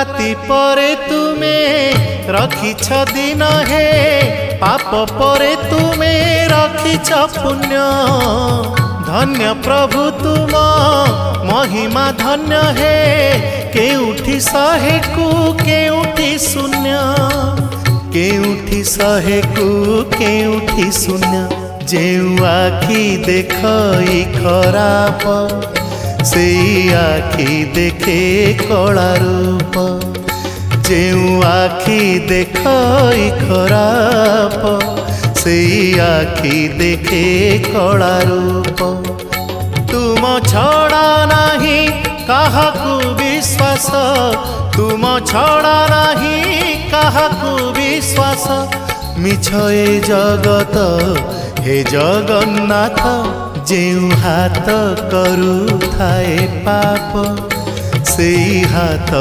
राति परे तुमे रखिछ दिन हे पाप परे तुमे रखिछ पुण्य धन्य प्रभु तुम महिमा धन्य हे केउठी शहे कु केउठी शून्य केउठी शहे कु केउठी शून्य जेउ आखि देखई खराप से आखि देखे कला रूप जेउ आखि देखई खराप से आखि देखे कला रूप तुम छड़ा नाही काहाकू विश्वास तुम छड़ा नाही काहाकू विश्वास मिछ ए जगत हे जगन्नाथ जेउ हाथ करू थाए पाप से हाथ